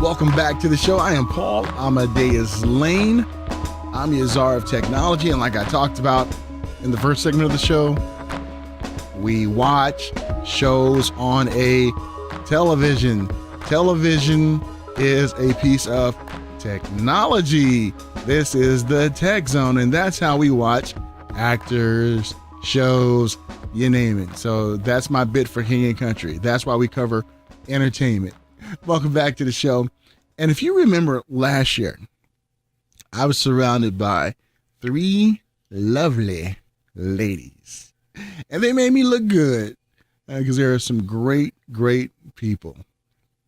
Welcome back to the show. I am Paul Amadeus Lane. I'm your czar of technology, and like I talked about in the first segment of the show, we watch shows on a television. Television is a piece of technology. This is the Tech Zone, and that's how we watch actors, shows, you name it. So that's my bit for King and Country. That's why we cover entertainment. Welcome back to the show. And if you remember last year, I was surrounded by 3 lovely ladies. And they made me look good because there are some great, great people.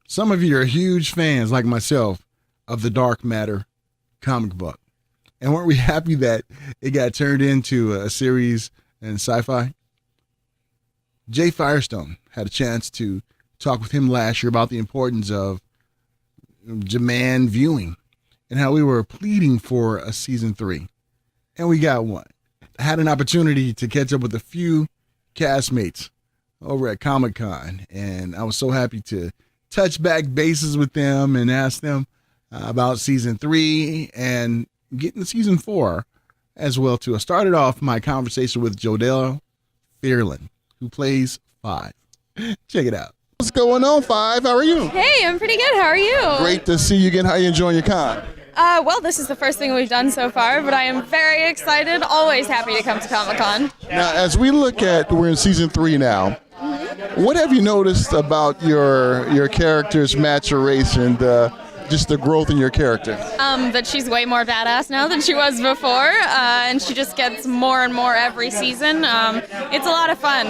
Some of you are huge fans, like myself, of the Dark Matter comic book. And weren't we happy that it got turned into a series in Syfy? Jay Firestone had a chance to talk with him last year about the importance of demand viewing and how we were pleading for a season 3. And we got one. I had an opportunity to catch up with a few castmates over at Comic-Con, and I was so happy to touch back bases with them and ask them about season 3 and getting season 4 as well too. I started off my conversation with Jodelle Fearlin, who plays Five. Check it out. What's going on, Five? How are you? Hey, I'm pretty good. How are you? Great to see you again. How are you enjoying your con? Well, this is the first thing we've done so far, but I am very excited. Always happy to come to Comic-Con. Now, as we look at, we're in season 3 now. What have you noticed about your character's maturation, just the growth in your character? That she's way more badass now than she was before, and she just gets more and more every season. It's a lot of fun.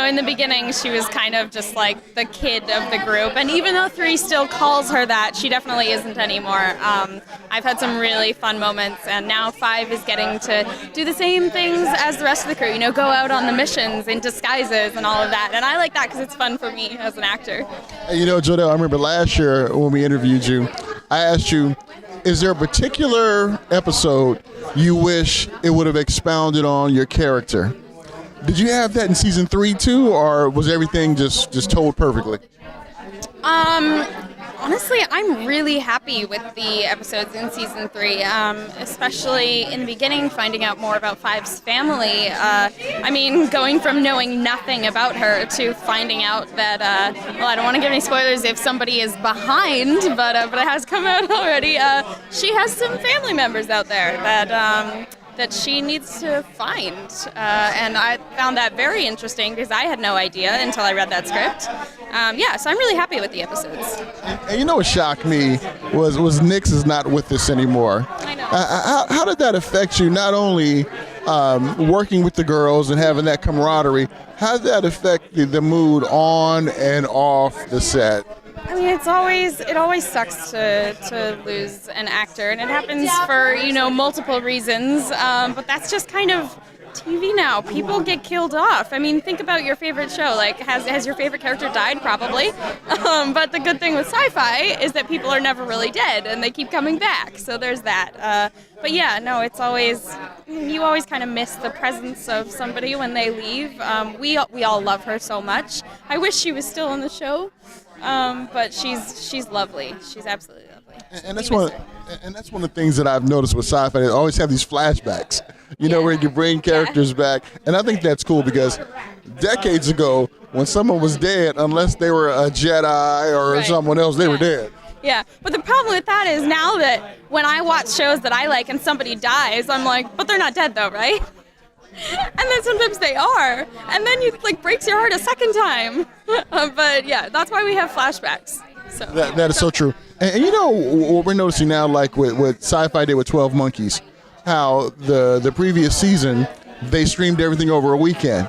In the beginning, she was kind of just like the kid of the group, and even though 3 still calls her that, she definitely isn't anymore. I've had some really fun moments, and now 5 is getting to do the same things as the rest of the crew, go out on the missions in disguises and all of that, and I like that because it's fun for me as an actor. Jodelle, I remember last year when we interviewed you, I asked you, is there a particular episode you wish it would have expounded on your character? Did you have that in season 3 too, or was everything just told perfectly? Honestly, I'm really happy with the episodes in season 3, especially in the beginning, finding out more about Five's family. Going from knowing nothing about her to finding out that, I don't want to give any spoilers if somebody is behind, but it has come out already. She has some family members out there that she needs to find. And I found that very interesting because I had no idea until I read that script. So I'm really happy with the episodes. And what shocked me was Nyx is not with us anymore. I know. How did that affect you, not only working with the girls and having that camaraderie, how did that affect the mood on and off the set? It always sucks to lose an actor, and it happens for, multiple reasons, but that's just kind of TV now. People get killed off. Think about your favorite show. Has your favorite character died? Probably. But the good thing with Syfy is that people are never really dead, and they keep coming back, so there's that. It's always, you always kind of miss the presence of somebody when they leave. We all love her so much. I wish she was still on the show. But she's lovely. She's absolutely lovely. And that's one of the things that I've noticed with Syfy. They always have these flashbacks, where you can bring characters back. And I think that's cool because decades ago, when someone was dead, unless they were a Jedi or someone else, they were dead. Yeah, but the problem with that is now that when I watch shows that I like and somebody dies, I'm like, but they're not dead though, right? And then sometimes they are, and then you breaks your heart a second time. But that's why we have flashbacks. So that is so true. And what we're noticing now, like what Syfy did with 12 Monkeys, how the previous season they streamed everything over a weekend.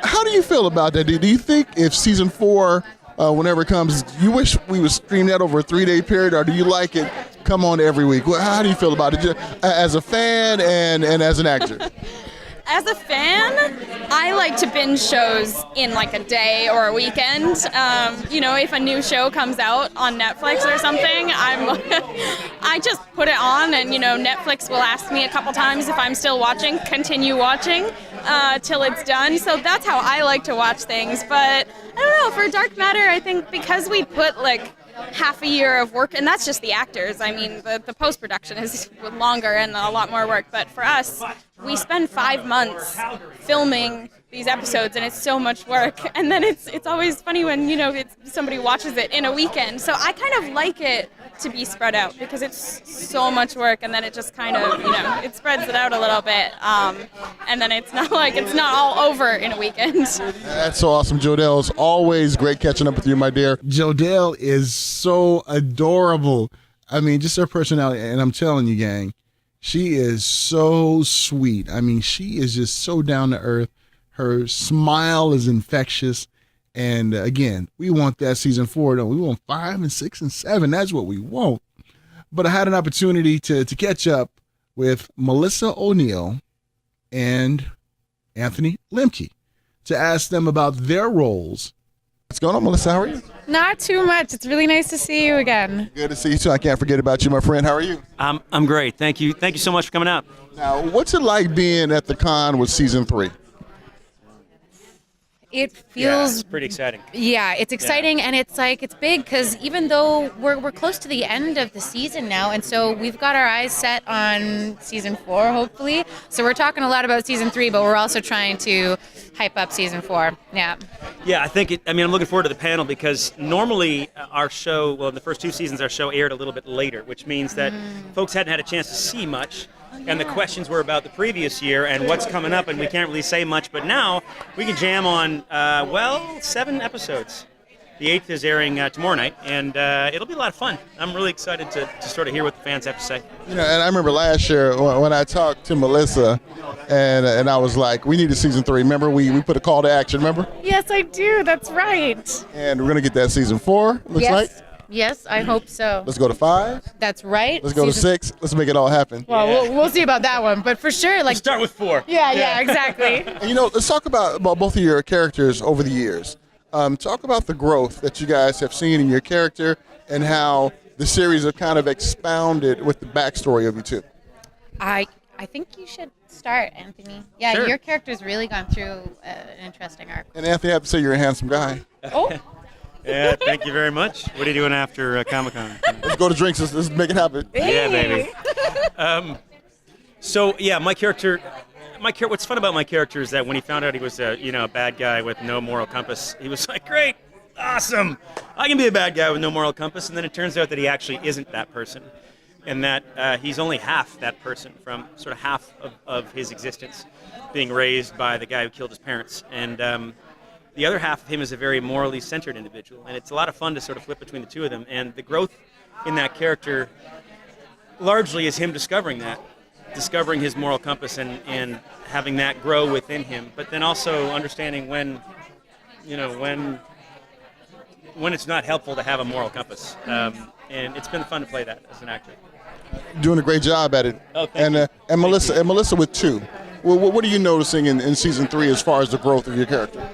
How do you feel about that? Do you think if season 4, whenever it comes, you wish we would stream that over a 3-day period, or do you like it come on every week? How do you feel about it as a fan and as an actor? As a fan, I like to binge shows in a day or a weekend. If a new show comes out on Netflix or something, I just put it on, and Netflix will ask me a couple times if I'm still watching, continue watching till it's done. So that's how I like to watch things. But I don't know, for Dark Matter, I think because we put half a year of work, and that's just the actors. I mean, the post-production is longer and a lot more work, but for us, we spend 5 months filming these episodes, and it's so much work. And then it's always funny when, somebody watches it in a weekend. So I kind of like it to be spread out because it's so much work, and then it just kind of, it spreads it out a little bit. And then it's not all over in a weekend. That's so awesome, Jodelle. It's always great catching up with you, my dear. Jodelle is so adorable. I mean, just her personality, and I'm telling you, gang, she is so sweet. I mean, she is just so down to earth. Her smile is infectious. And again, we want that season 4, don't we? We want 5 and 6 and 7. That's what we want. But I had an opportunity to catch up with Melissa O'Neill and Anthony Lemke to ask them about their roles. What's going on, Melissa? How are you? Not too much. It's really nice to see you again. Good to see you too. I can't forget about you, my friend. How are you? I'm great. Thank you. Thank you so much for coming out. Now, what's it like being at the con with season 3? It feels it's pretty exciting. Yeah, it's exciting, and it's big because even though we're close to the end of the season now, and so we've got our eyes set on season 4, hopefully. So we're talking a lot about season 3, but we're also trying to hype up season 4. Yeah. Yeah, I'm looking forward to the panel because normally our show, in the first 2 seasons, our show aired a little bit later, which means that folks hadn't had a chance to see much. And the questions were about the previous year and what's coming up, and we can't really say much. But now we can jam on, 7 episodes. The 8th is airing tomorrow night, and it'll be a lot of fun. I'm really excited to sort of hear what the fans have to say. And I remember last year when I talked to Melissa, and I was like, we need a season 3. Remember, we put a call to action, remember? Yes, I do. That's right. And we're going to get that season 4, looks like. Yes, I hope so. Let's go to 5. That's right. Let's go to 6. Let's make it all happen. Well, we'll see about that one, but for sure, Let's start with 4. Yeah, exactly. And let's talk about both of your characters over the years. Talk about the growth that you guys have seen in your character and how the series have kind of expounded with the backstory of you two. I think you should start, Anthony. Yeah, Sure. Your character's really gone through an interesting arc. And Anthony, I have to say you're a handsome guy. Oh. Yeah, thank you very much. What are you doing after Comic-Con? Let's go to drinks. Let's make it happen. Yeah, baby. My character. What's fun about my character is that when he found out he was a bad guy with no moral compass, he was like, "Great, awesome! I can be a bad guy with no moral compass." And then it turns out that he actually isn't that person, and that he's only half that person from sort of half of his existence, being raised by the guy who killed his parents, and the other half of him is a very morally centered individual, and it's a lot of fun to sort of flip between the two of them. And the growth in that character largely is him discovering his moral compass and having that grow within him, but then also understanding when it's not helpful to have a moral compass. And it's been fun to play that as an actor. Doing a great job at it. Oh, thank you. And Melissa with 2. What are you noticing in season 3 as far as the growth of your character?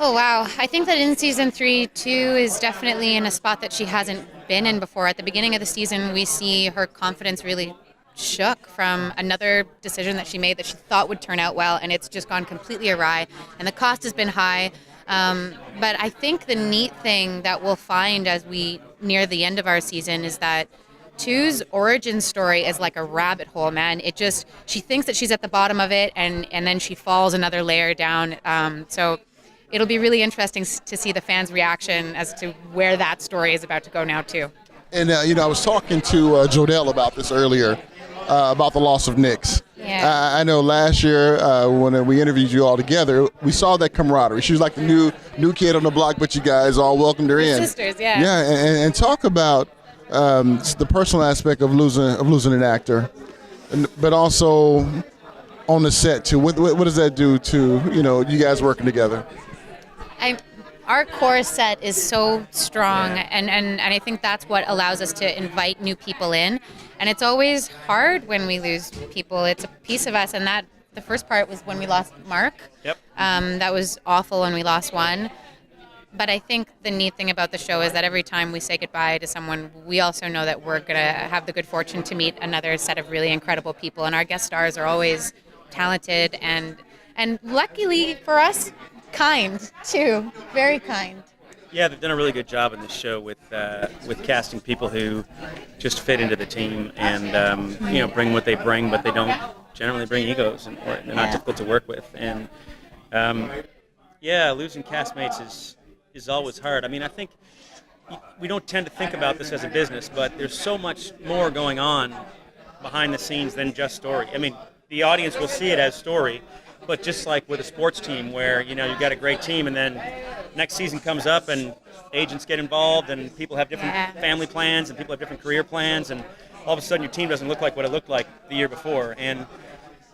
Oh, wow. I think that in season 3, 2 is definitely in a spot that she hasn't been in before. At the beginning of the season, we see her confidence really shook from another decision that she made that she thought would turn out well, and it's just gone completely awry, and the cost has been high. But I think the neat thing that we'll find as we near the end of our season is that 2's origin story is like a rabbit hole, man. She thinks that she's at the bottom of it, and then she falls another layer down. So it'll be really interesting to see the fans' reaction as to where that story is about to go now, too. And, I was talking to Jodelle about this earlier, about the loss of Nyx. Yeah. I know last year when we interviewed you all together, we saw that camaraderie. She was like the new kid on the block, but you guys all welcomed her in. Sisters, yeah. Yeah, and talk about the personal aspect of losing an actor, but also on the set, too. What does that do to, you guys working together? Our core set is so strong, and I think that's what allows us to invite new people in. And it's always hard when we lose people. It's a piece of us, and that the first part was when we lost Mark. Yep. That was awful when we lost one. But I think the neat thing about the show is that every time we say goodbye to someone, we also know that we're going to have the good fortune to meet another set of really incredible people. And our guest stars are always talented and luckily for us, kind, too. Very kind. Yeah, they've done a really good job in this show with casting people who just fit into the team and bring what they bring, but they don't generally bring egos, or they're not difficult to work with. And losing castmates is always hard. I mean, I think we don't tend to think about this as a business, but there's so much more going on behind the scenes than just story. I mean, the audience will see it as story, but just like with a sports team where, you've got a great team and then next season comes up and agents get involved and people have different family plans and people have different career plans, and all of a sudden your team doesn't look like what it looked like the year before. And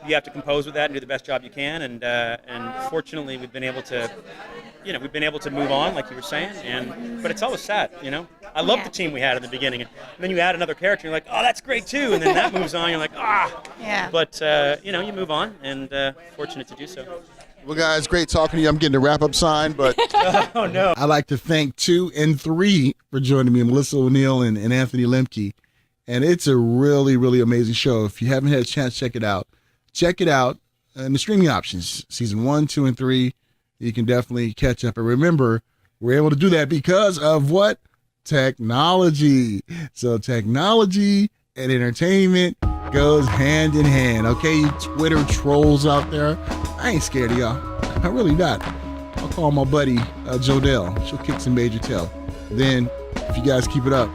you have to compose with that and do the best job you can. And fortunately, we've been able to move on, like you were saying. But it's always sad, I love the team we had in the beginning, and then you add another character, and you're like, oh, that's great too, and then that moves on. You're like, Yeah. But you move on, and fortunate to do so. Well, guys, great talking to you. I'm getting the wrap-up sign, but Oh no. I'd like to thank 2 and 3 for joining me, Melissa O'Neill and Anthony Lemke. And it's a really, really amazing show. If you haven't had a chance, check it out. Check it out in the streaming options. Season 1, 2, and 3. You can definitely catch up. And remember, we're able to do that because of what? Technology. So technology and entertainment goes hand in hand. Okay, you Twitter trolls out there, I ain't scared of y'all. I'm really not. I'll call my buddy Jodelle. She'll kick some major tail. Then, if you guys keep it up,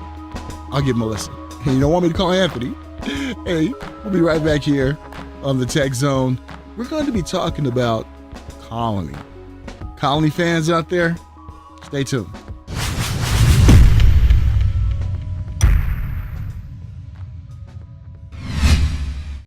I'll get Melissa. Hey, you don't want me to call Anthony? Hey, we'll be right back here on the Tech Zone. We're going to be talking about Colony. Colony fans out there, stay tuned.